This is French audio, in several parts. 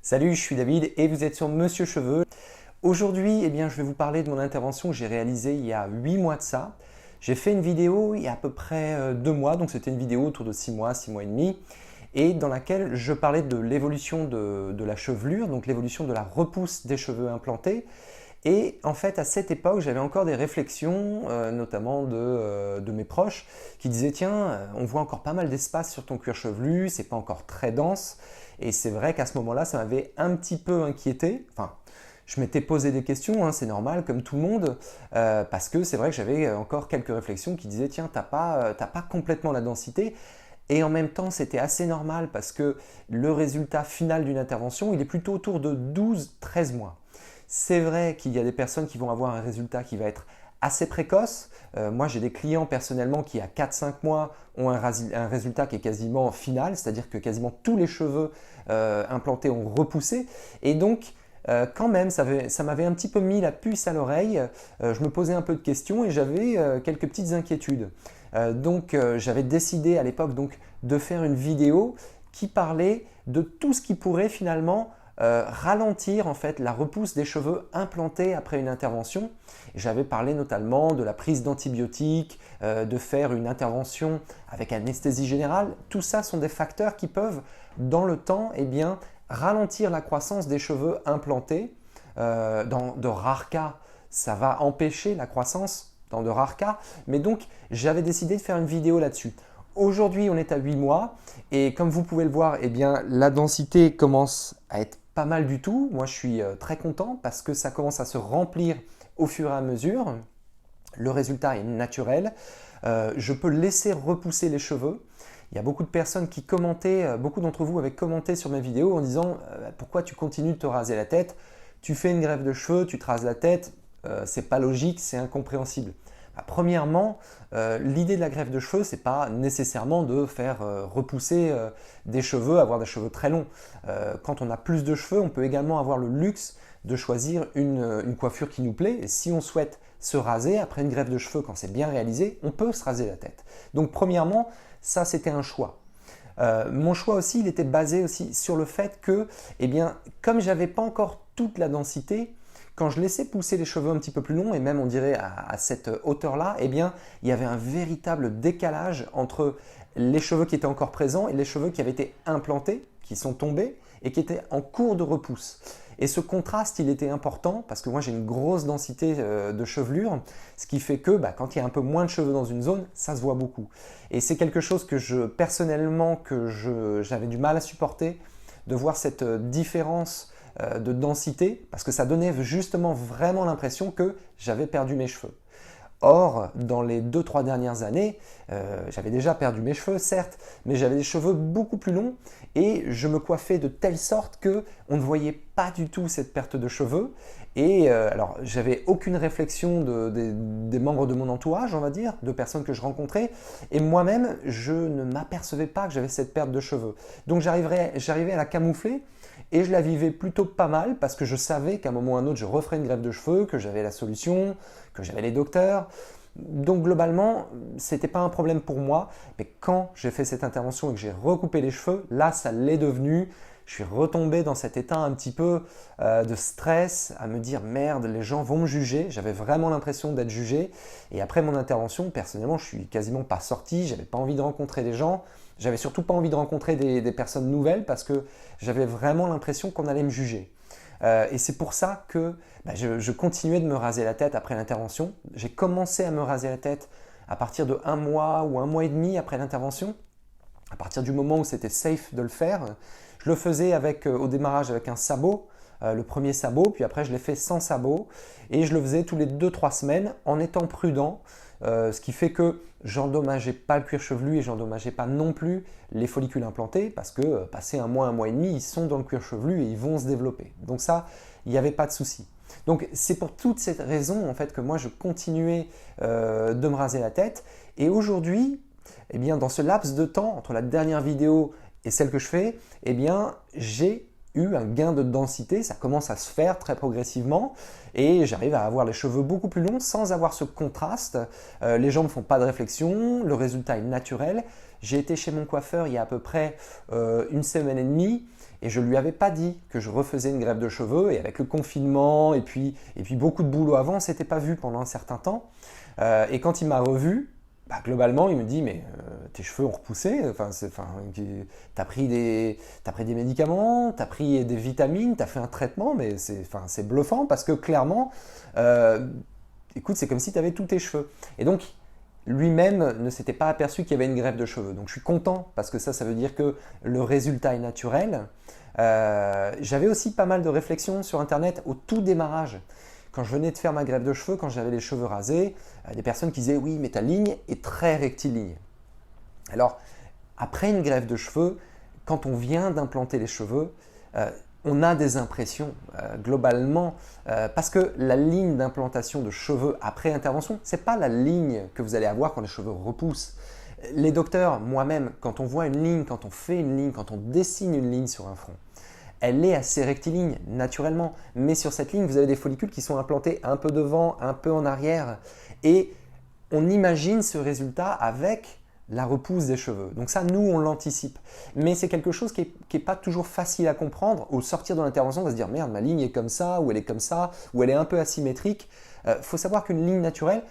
Salut, je suis David et vous êtes sur Monsieur Cheveux. Aujourd'hui, je vais vous parler de mon intervention que j'ai réalisée il y a 8 mois de ça. J'ai fait une vidéo il y a à peu près 2 mois, donc c'était une vidéo autour de 6 mois et demi, et dans laquelle je parlais de l'évolution de la chevelure, donc l'évolution de la repousse des cheveux implantés. Et en fait, à cette époque, j'avais encore des réflexions, notamment de mes proches, qui disaient tiens, on voit encore pas mal d'espace sur ton cuir chevelu, c'est pas encore très dense. Et c'est vrai qu'à ce moment-là, ça m'avait un petit peu inquiété. Enfin, je m'étais posé des questions, hein, c'est normal, comme tout le monde, parce que c'est vrai que j'avais encore quelques réflexions qui disaient tiens, t'as pas complètement la densité. Et en même temps, c'était assez normal parce que le résultat final d'une intervention, il est plutôt autour de 12-13 mois. C'est vrai qu'il y a des personnes qui vont avoir un résultat qui va être assez précoce. Moi, j'ai des clients personnellement qui, à 4-5 mois, ont un résultat qui est quasiment final, c'est-à-dire que quasiment tous les cheveux implantés ont repoussé. Et donc, quand même, ça m'avait un petit peu mis la puce à l'oreille. Je me posais un peu de questions et j'avais quelques petites inquiétudes. J'avais décidé à l'époque de faire une vidéo qui parlait de tout ce qui pourrait finalement ralentir en fait la repousse des cheveux implantés après une intervention. J'avais parlé notamment de la prise d'antibiotiques, de faire une intervention avec anesthésie générale. Tout ça sont des facteurs qui peuvent, dans le temps, ralentir la croissance des cheveux implantés. Dans de rares cas, ça va empêcher la croissance, dans de rares cas. Mais donc, j'avais décidé de faire une vidéo là-dessus. Aujourd'hui, on est à 8 mois et comme vous pouvez le voir, la densité commence à être pas mal du tout. Moi, je suis très content parce que ça commence à se remplir au fur et à mesure. Le résultat est naturel. Je peux laisser repousser les cheveux. Il y a beaucoup de personnes qui commentaient, beaucoup d'entre vous avaient commenté sur mes vidéos en disant pourquoi tu continues de te raser la tête? Tu fais une greffe de cheveux, tu te rases la tête, c'est pas logique, c'est incompréhensible. Premièrement, l'idée de la greffe de cheveux, c'est pas nécessairement de faire repousser des cheveux, avoir des cheveux très longs. Quand on a plus de cheveux, on peut également avoir le luxe de choisir une coiffure qui nous plaît. Et si on souhaite se raser après une greffe de cheveux, quand c'est bien réalisé, on peut se raser la tête. Donc premièrement, ça c'était un choix. Mon choix aussi, il était basé aussi sur le fait que, comme j'avais pas encore toute la densité, quand je laissais pousser les cheveux un petit peu plus longs, et même on dirait à cette hauteur-là, il y avait un véritable décalage entre les cheveux qui étaient encore présents et les cheveux qui avaient été implantés, qui sont tombés et qui étaient en cours de repousse. Et ce contraste, il était important parce que moi j'ai une grosse densité de chevelure, ce qui fait que quand il y a un peu moins de cheveux dans une zone, ça se voit beaucoup. Et c'est quelque chose que j'avais du mal à supporter, de voir cette différence de densité parce que ça donnait justement vraiment l'impression que j'avais perdu mes cheveux. Or, dans les 2-3 dernières années, j'avais déjà perdu mes cheveux, certes, mais j'avais des cheveux beaucoup plus longs et je me coiffais de telle sorte que on ne voyait pas du tout cette perte de cheveux. Et alors, j'avais aucune réflexion des membres de mon entourage, on va dire, de personnes que je rencontrais, et moi-même, je ne m'apercevais pas que j'avais cette perte de cheveux. Donc, j'arrivais à la camoufler. Et je la vivais plutôt pas mal parce que je savais qu'à un moment ou à un autre, je referais une greffe de cheveux, que j'avais la solution, que j'avais les docteurs. Donc globalement, ce n'était pas un problème pour moi. Mais quand j'ai fait cette intervention et que j'ai recoupé les cheveux, là, ça l'est devenu. Je suis retombé dans cet état un petit peu de stress, à me dire merde, les gens vont me juger. J'avais vraiment l'impression d'être jugé. Et après mon intervention, personnellement, je suis quasiment pas sorti. J'avais pas envie de rencontrer des gens. J'avais surtout pas envie de rencontrer des personnes nouvelles parce que j'avais vraiment l'impression qu'on allait me juger. Et c'est pour ça que je continuais de me raser la tête après l'intervention. J'ai commencé à me raser la tête à partir de 1 mois ou 1 mois et demi après l'intervention. À partir du moment où c'était safe de le faire, je le faisais au démarrage avec un sabot, le premier sabot, puis après je l'ai fait sans sabot et je le faisais tous les 2-3 semaines en étant prudent, ce qui fait que j'endommageais pas le cuir chevelu et j'endommageais pas non plus les follicules implantés parce que passé 1 mois et demi, ils sont dans le cuir chevelu et ils vont se développer. Donc ça, il n'y avait pas de souci. Donc c'est pour toutes ces raisons en fait que moi je continuais de me raser la tête et aujourd'hui, dans ce laps de temps entre la dernière vidéo et celle que je fais, j'ai eu un gain de densité, ça commence à se faire très progressivement et j'arrive à avoir les cheveux beaucoup plus longs sans avoir ce contraste. Les gens ne font pas de réflexion, le résultat est naturel. J'ai été chez mon coiffeur il y a à peu près une semaine et demie et je ne lui avais pas dit que je refaisais une greffe de cheveux et avec le confinement et puis beaucoup de boulot avant, on ne s'était pas vu pendant un certain temps. Et quand il m'a revu, globalement, il me dit mais tes cheveux ont repoussé, t'as pris des médicaments, t'as pris des vitamines, t'as fait un traitement, mais c'est bluffant parce que clairement, écoute, c'est comme si t'avais tous tes cheveux. Et donc, lui-même ne s'était pas aperçu qu'il y avait une greffe de cheveux. Donc je suis content parce que ça veut dire que le résultat est naturel. J'avais aussi pas mal de réflexions sur Internet au tout démarrage. Quand je venais de faire ma greffe de cheveux, quand j'avais les cheveux rasés, des personnes qui disaient « oui, mais ta ligne est très rectiligne ». Alors, après une greffe de cheveux, quand on vient d'implanter les cheveux, on a des impressions globalement parce que la ligne d'implantation de cheveux après intervention, ce n'est pas la ligne que vous allez avoir quand les cheveux repoussent. Les docteurs, moi-même, quand on voit une ligne, quand on fait une ligne, quand on dessine une ligne sur un front, elle est assez rectiligne naturellement, mais sur cette ligne, vous avez des follicules qui sont implantés un peu devant, un peu en arrière et on imagine ce résultat avec la repousse des cheveux. Donc ça, nous, on l'anticipe. Mais c'est quelque chose qui n'est pas toujours facile à comprendre. Au sortir de l'intervention, on va se dire « merde, ma ligne est comme ça, ou elle est comme ça, ou elle est un peu asymétrique ». Faut savoir qu'une ligne naturelle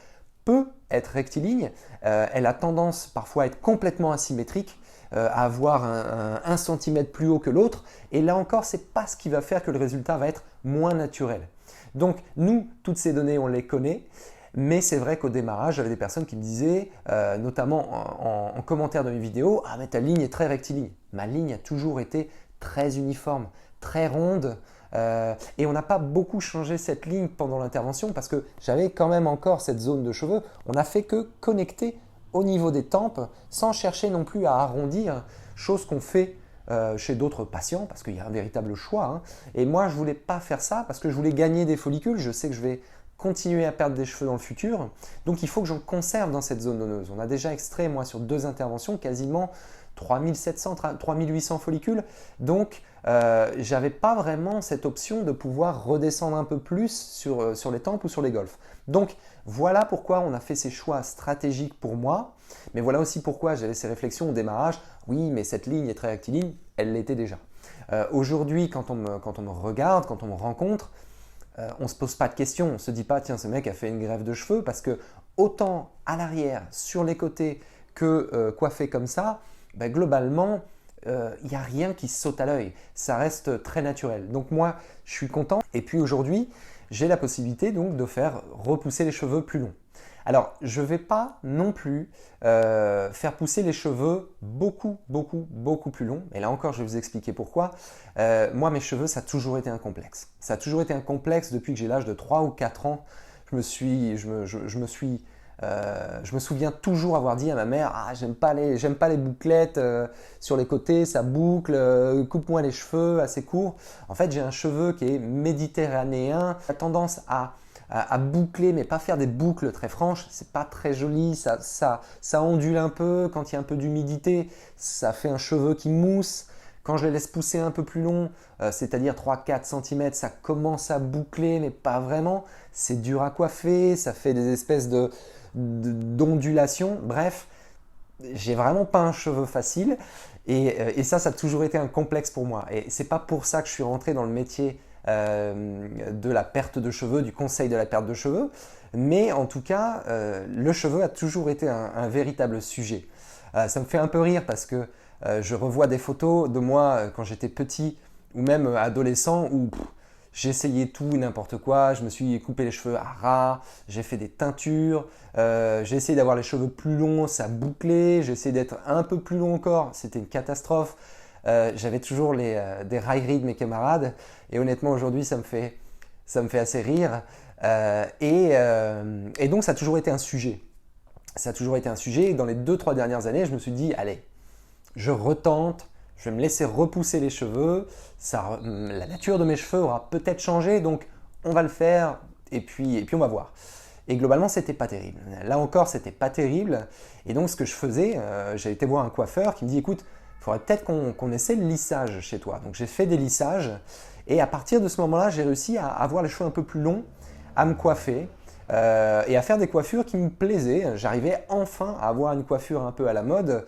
peut être rectiligne. Elle a tendance parfois à être complètement asymétrique, à avoir un centimètre plus haut que l'autre. Et là encore, ce n'est pas ce qui va faire que le résultat va être moins naturel. Donc nous, toutes ces données, on les connaît. Mais c'est vrai qu'au démarrage, j'avais des personnes qui me disaient, notamment en commentaire de mes vidéos, « ah mais ta ligne est très rectiligne ». Ma ligne a toujours été très uniforme, très ronde et on n'a pas beaucoup changé cette ligne pendant l'intervention parce que j'avais quand même encore cette zone de cheveux. On n'a fait que connecter au niveau des tempes sans chercher non plus à arrondir, chose qu'on fait chez d'autres patients parce qu'il y a un véritable choix. Hein. Et moi, je ne voulais pas faire ça parce que je voulais gagner des follicules. Je sais que je vais continuer à perdre des cheveux dans le futur. Donc, il faut que j'en conserve dans cette zone donneuse. On a déjà extrait, moi, sur 2 interventions, quasiment 3700, 3800 follicules. Donc, je n'avais pas vraiment cette option de pouvoir redescendre un peu plus sur les tempes ou sur les golfs. Donc, voilà pourquoi on a fait ces choix stratégiques pour moi. Mais voilà aussi pourquoi j'avais ces réflexions au démarrage. Oui, mais cette ligne est très rectiligne. Elle l'était déjà. Aujourd'hui, quand on me regarde, quand on me rencontre, on ne se pose pas de questions, on ne se dit pas « tiens, ce mec a fait une greffe de cheveux » parce que autant à l'arrière, sur les côtés que coiffé comme ça, globalement, il n'y a rien qui saute à l'œil. Ça reste très naturel. Donc moi, je suis content. Et puis aujourd'hui, j'ai la possibilité donc de faire repousser les cheveux plus longs. Alors, je ne vais pas non plus faire pousser les cheveux beaucoup plus longs. Et là encore, je vais vous expliquer pourquoi. Moi, mes cheveux, ça a toujours été un complexe. Ça a toujours été un complexe depuis que j'ai l'âge de 3 ou 4 ans. Je me souviens toujours avoir dit à ma mère « ah, j'aime pas les bouclettes sur les côtés, ça boucle, coupe-moi les cheveux assez courts ». En fait, j'ai un cheveu qui est méditerranéen, a tendance à boucler, mais pas faire des boucles très franches. C'est pas très joli, ça ondule un peu. Quand il y a un peu d'humidité, ça fait un cheveu qui mousse. Quand je les laisse pousser un peu plus long, c'est-à-dire 3-4 cm, ça commence à boucler, mais pas vraiment. C'est dur à coiffer, ça fait des espèces d'ondulations. Bref, j'ai vraiment pas un cheveu facile. Et ça a toujours été un complexe pour moi. Et c'est pas pour ça que je suis rentré dans le métier de la perte de cheveux, du conseil de la perte de cheveux, mais en tout cas, le cheveu a toujours été un véritable sujet. Ça me fait un peu rire parce que je revois des photos de moi quand j'étais petit ou même adolescent où j'essayais tout et n'importe quoi, je me suis coupé les cheveux à ras, j'ai fait des teintures, j'ai essayé d'avoir les cheveux plus longs, ça bouclait, j'ai essayé d'être un peu plus long encore, c'était une catastrophe. J'avais toujours des railleries de mes camarades et honnêtement aujourd'hui ça me fait assez rire et donc ça a toujours été un sujet. Ça a toujours été un sujet et dans les 2-3 dernières années je me suis dit allez, je retente, je vais me laisser repousser les cheveux, la nature de mes cheveux aura peut-être changé donc on va le faire et puis on va voir. Et globalement, c'était pas terrible. Là encore, c'était pas terrible. Et donc, ce que je faisais, j'ai été voir un coiffeur qui me dit « écoute, il faudrait peut-être qu'on essaie le lissage chez toi. Donc j'ai fait des lissages et à partir de ce moment-là, j'ai réussi à avoir les cheveux un peu plus longs, à me coiffer et à faire des coiffures qui me plaisaient. J'arrivais enfin à avoir une coiffure un peu à la mode.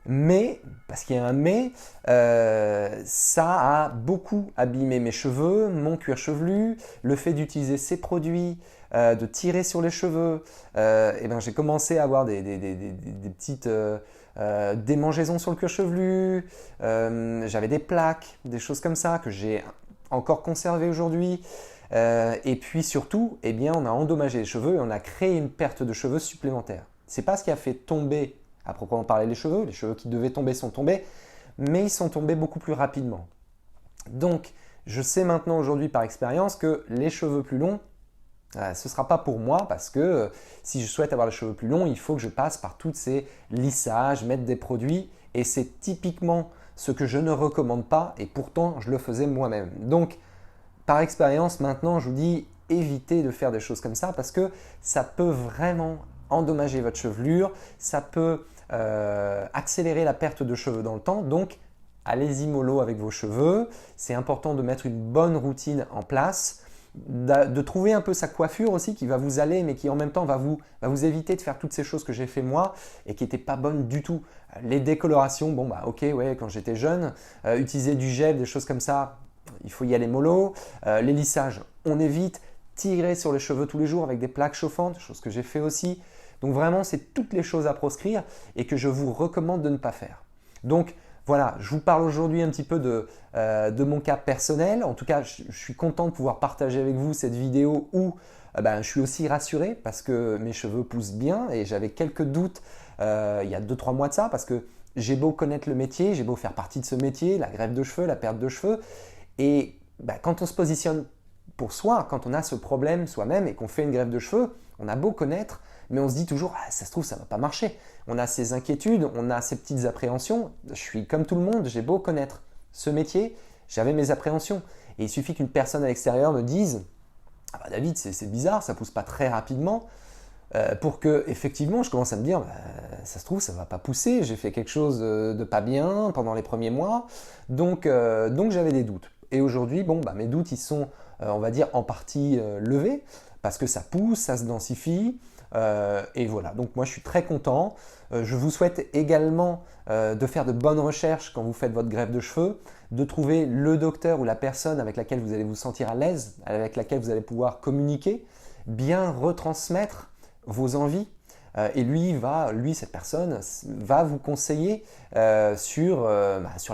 Mais, parce qu'il y a un mais, ça a beaucoup abîmé mes cheveux, mon cuir chevelu, le fait d'utiliser ces produits, de tirer sur les cheveux. Et ben, j'ai commencé à avoir des petites démangeaisons sur le cuir chevelu, j'avais des plaques, des choses comme ça que j'ai encore conservées aujourd'hui. Et puis surtout, eh bien, on a endommagé les cheveux et on a créé une perte de cheveux supplémentaire. C'est pas ce qui a fait tomber, à proprement parler, les cheveux qui devaient tomber sont tombés, mais ils sont tombés beaucoup plus rapidement. Donc, je sais maintenant aujourd'hui par expérience que les cheveux plus longs, ce ne sera pas pour moi parce que si je souhaite avoir les cheveux plus longs, il faut que je passe par tous ces lissages, mettre des produits et c'est typiquement ce que je ne recommande pas et pourtant je le faisais moi-même. Donc, par expérience, maintenant, je vous dis évitez de faire des choses comme ça parce que ça peut vraiment endommager votre chevelure, ça peut accélérer la perte de cheveux dans le temps. Donc, allez-y mollo avec vos cheveux. C'est important de mettre une bonne routine en place, de trouver un peu sa coiffure aussi qui va vous aller, mais qui en même temps va vous éviter de faire toutes ces choses que j'ai fait moi et qui n'étaient pas bonnes du tout. Les décolorations, bon bah ok, ouais, quand j'étais jeune, utiliser du gel, des choses comme ça, il faut y aller mollo. Les lissages, on évite. Tirer sur les cheveux tous les jours avec des plaques chauffantes, chose que j'ai fait aussi. Donc vraiment, c'est toutes les choses à proscrire et que je vous recommande de ne pas faire. Donc voilà, je vous parle aujourd'hui un petit peu de mon cas personnel. En tout cas, je suis content de pouvoir partager avec vous cette vidéo où je suis aussi rassuré parce que mes cheveux poussent bien et j'avais quelques doutes il y a 2-3 mois de ça parce que j'ai beau connaître le métier, j'ai beau faire partie de ce métier, la greffe de cheveux, la perte de cheveux. Et quand on se positionne pour soi, quand on a ce problème soi-même et qu'on fait une greffe de cheveux, on a beau connaître, mais on se dit toujours « ça se trouve, ça ne va pas marcher ». On a ces inquiétudes, on a ces petites appréhensions. Je suis comme tout le monde, j'ai beau connaître ce métier, j'avais mes appréhensions. Et il suffit qu'une personne à l'extérieur me dise « Ah bah David, c'est bizarre, ça ne pousse pas très rapidement ». Pour que effectivement je commence à me dire ça se trouve ça va pas pousser, j'ai fait quelque chose de pas bien pendant les premiers mois, donc j'avais des doutes. Et aujourd'hui mes doutes ils sont on va dire en partie levés parce que ça pousse, ça se densifie et voilà. Donc moi je suis très content. Je vous souhaite également de faire de bonnes recherches quand vous faites votre greffe de cheveux, de trouver le docteur ou la personne avec laquelle vous allez vous sentir à l'aise, avec laquelle vous allez pouvoir communiquer, bien retransmettre vos envies et cette personne va vous conseiller sur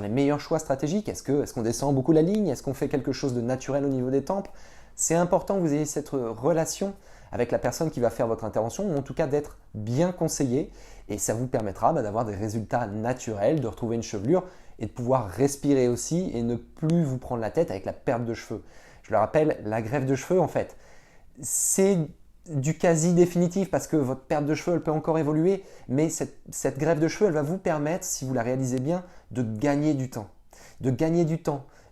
les meilleurs choix stratégiques. Est-ce qu'on descend beaucoup la ligne? Est-ce qu'on fait quelque chose de naturel au niveau des tempes? C'est important que vous ayez cette relation avec la personne qui va faire votre intervention ou en tout cas d'être bien conseillé et ça vous permettra d'avoir des résultats naturels, de retrouver une chevelure et de pouvoir respirer aussi et ne plus vous prendre la tête avec la perte de cheveux. Je le rappelle, la greffe de cheveux en fait, c'est du quasi définitif parce que votre perte de cheveux elle peut encore évoluer, mais cette greffe de cheveux elle va vous permettre, si vous la réalisez bien, de gagner du temps,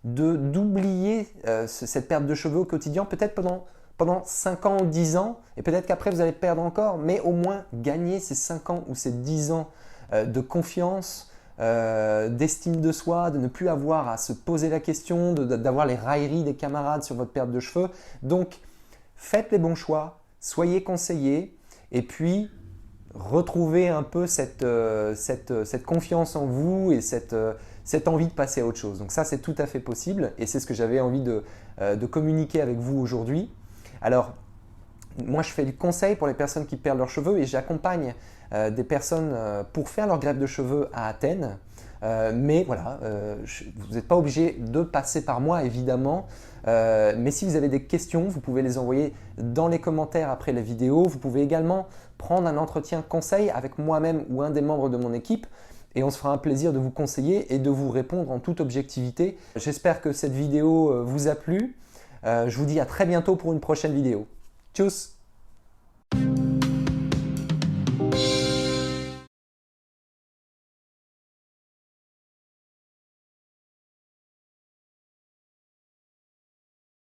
d'oublier cette perte de cheveux au quotidien, peut-être pendant 5 ans ou 10 ans, et peut-être qu'après vous allez perdre encore, mais au moins gagner ces 5 ans ou ces 10 ans de confiance, d'estime de soi, de ne plus avoir à se poser la question, d'avoir les railleries des camarades sur votre perte de cheveux. Donc faites les bons choix, soyez conseillés et puis retrouvez un peu cette confiance en vous et cette envie de passer à autre chose. Donc ça, c'est tout à fait possible et c'est ce que j'avais envie de communiquer avec vous aujourd'hui. Alors, moi, je fais du conseil pour les personnes qui perdent leurs cheveux et j'accompagne des personnes pour faire leur greffe de cheveux à Athènes. Mais voilà, vous n'êtes pas obligé de passer par moi évidemment, mais si vous avez des questions, vous pouvez les envoyer dans les commentaires après la vidéo. Vous pouvez également prendre un entretien conseil avec moi-même ou un des membres de mon équipe et on se fera un plaisir de vous conseiller et de vous répondre en toute objectivité. J'espère que cette vidéo vous a plu. Je vous dis à très bientôt pour une prochaine vidéo. Tchuss!